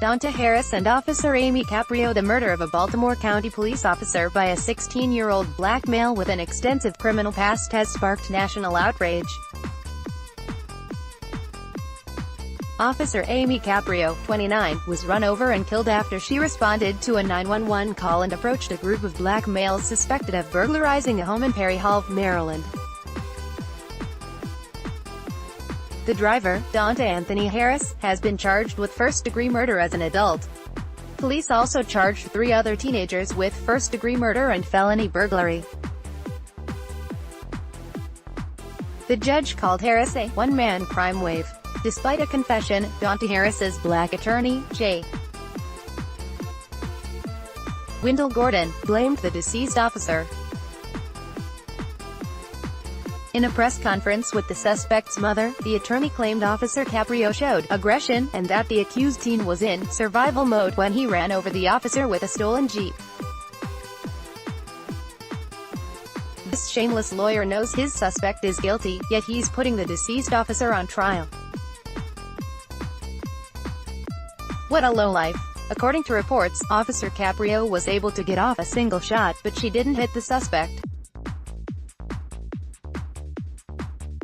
Dawnta Harris and Officer Amy Caprio. The murder of a Baltimore County police officer by a 16-year-old black male with an extensive criminal past has sparked national outrage. Officer Amy Caprio, 29, was run over and killed after she responded to a 911 call and approached a group of black males suspected of burglarizing a home in Perry Hall, Maryland. The driver, Dawnta Anthony Harris, has been charged with first-degree murder as an adult. Police also charged 3 other teenagers with first-degree murder and felony burglary. The judge called Harris a one-man crime wave. Despite a confession, Dawnta Harris's black attorney, J. Wendell Gordon, blamed the deceased officer. In a press conference with the suspect's mother, the attorney claimed Officer Caprio showed aggression, and that the accused teen was in survival mode when he ran over the officer with a stolen Jeep. This shameless lawyer knows his suspect is guilty, yet he's putting the deceased officer on trial. What a lowlife. According to reports, Officer Caprio was able to get off a single shot, but she didn't hit the suspect.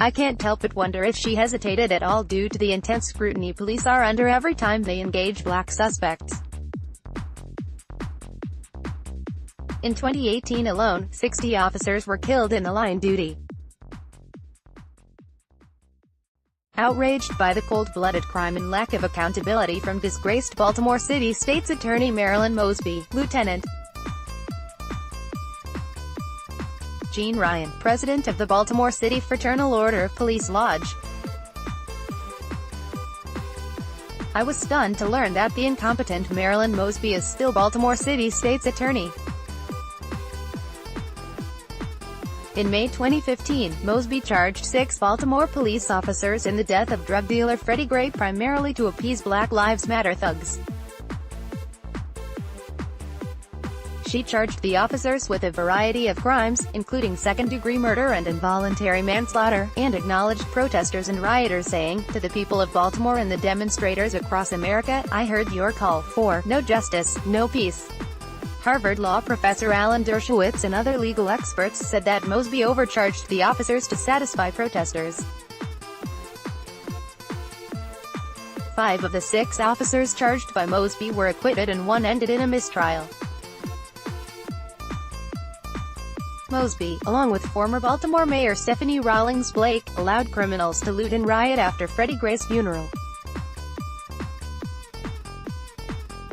I can't help but wonder if she hesitated at all due to the intense scrutiny police are under every time they engage black suspects. In 2018 alone, 60 officers were killed in the line of duty. Outraged by the cold-blooded crime and lack of accountability from disgraced Baltimore City State's Attorney Marilyn Mosby, Lt. Gene Ryan, president of the Baltimore City Fraternal Order of Police Lodge. I was stunned to learn that the incompetent Marilyn Mosby is still Baltimore City State's attorney. In May 2015, Mosby charged 6 Baltimore police officers in the death of drug dealer Freddie Gray primarily to appease Black Lives Matter thugs. She charged the officers with a variety of crimes, including second-degree murder and involuntary manslaughter, and acknowledged protesters and rioters saying, "To the people of Baltimore and the demonstrators across America, I heard your call for no justice, no peace." Harvard Law professor Alan Dershowitz and other legal experts said that Mosby overcharged the officers to satisfy protesters. 5 of the 6 officers charged by Mosby were acquitted and 1 ended in a mistrial. Mosby, along with former Baltimore Mayor Stephanie Rawlings Blake, allowed criminals to loot and riot after Freddie Gray's funeral.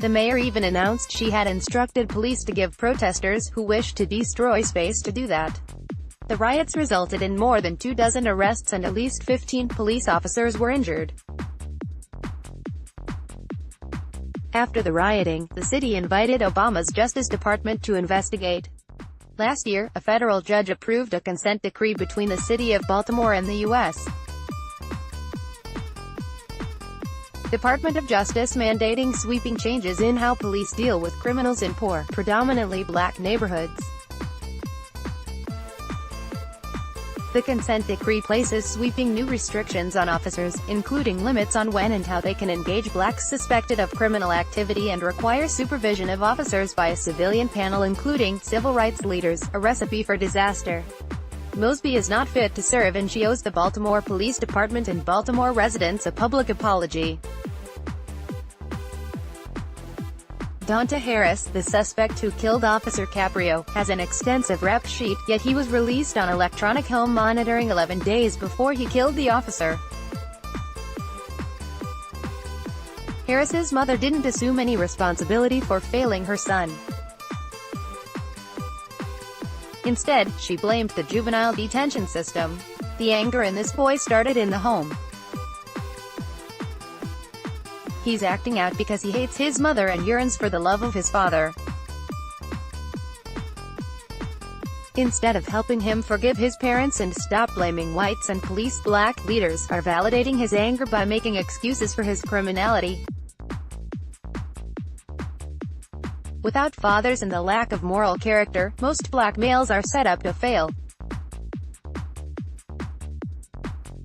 The mayor even announced she had instructed police to give protesters who wished to destroy space to do that. The riots resulted in more than 24 arrests and at least 15 police officers were injured. After the rioting, the city invited Obama's Justice Department to investigate. Last year, a federal judge approved a consent decree between the city of Baltimore and the U.S. Department of Justice mandating sweeping changes in how police deal with criminals in poor, predominantly black neighborhoods. The consent decree places sweeping new restrictions on officers, including limits on when and how they can engage blacks suspected of criminal activity and requires supervision of officers by a civilian panel including civil rights leaders, a recipe for disaster. Mosby is not fit to serve and she owes the Baltimore Police Department and Baltimore residents a public apology. Dawnta Harris, the suspect who killed Officer Caprio, has an extensive rep sheet, yet he was released on electronic home monitoring 11 days before he killed the officer. Harris's mother didn't assume any responsibility for failing her son. Instead, she blamed the juvenile detention system. The anger in this boy started in the home. He's acting out because he hates his mother and yearns for the love of his father. Instead of helping him forgive his parents and stop blaming whites and police, black leaders are validating his anger by making excuses for his criminality. Without fathers and the lack of moral character, most black males are set up to fail.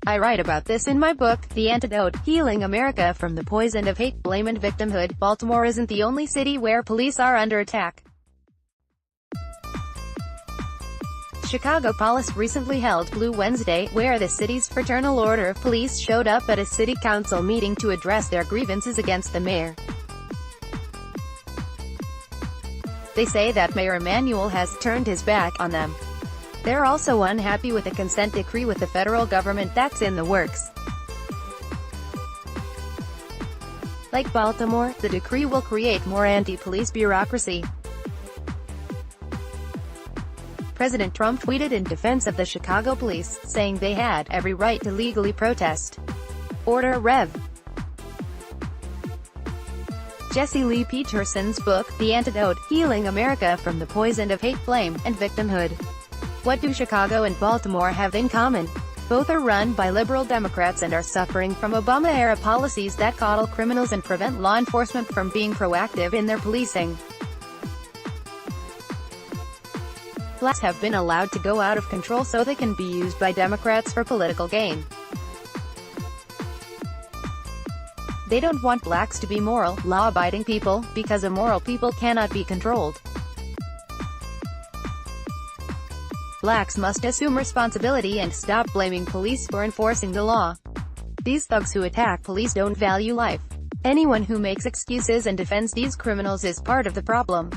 I write about this in my book, The Antidote: Healing America from the Poison of Hate, Blame and Victimhood. Baltimore isn't the only city where police are under attack. Chicago police recently held Blue Wednesday, where the city's Fraternal Order of Police showed up at a city council meeting to address their grievances against the mayor. They say that Mayor Emanuel has turned his back on them. They're also unhappy with a consent decree with the federal government that's in the works. Like Baltimore, the decree will create more anti-police bureaucracy. President Trump tweeted in defense of the Chicago police, saying they had every right to legally protest. Order Rev. Jesse Lee Peterson's book, The Antidote: Healing America from the Poison of Hate, Blame, and Victimhood. What do Chicago and Baltimore have in common? Both are run by liberal Democrats and are suffering from Obama-era policies that coddle criminals and prevent law enforcement from being proactive in their policing. Blacks have been allowed to go out of control so they can be used by Democrats for political gain. They don't want blacks to be moral, law-abiding people, because immoral people cannot be controlled. Blacks must assume responsibility and stop blaming police for enforcing the law. These thugs who attack police don't value life. Anyone who makes excuses and defends these criminals is part of the problem.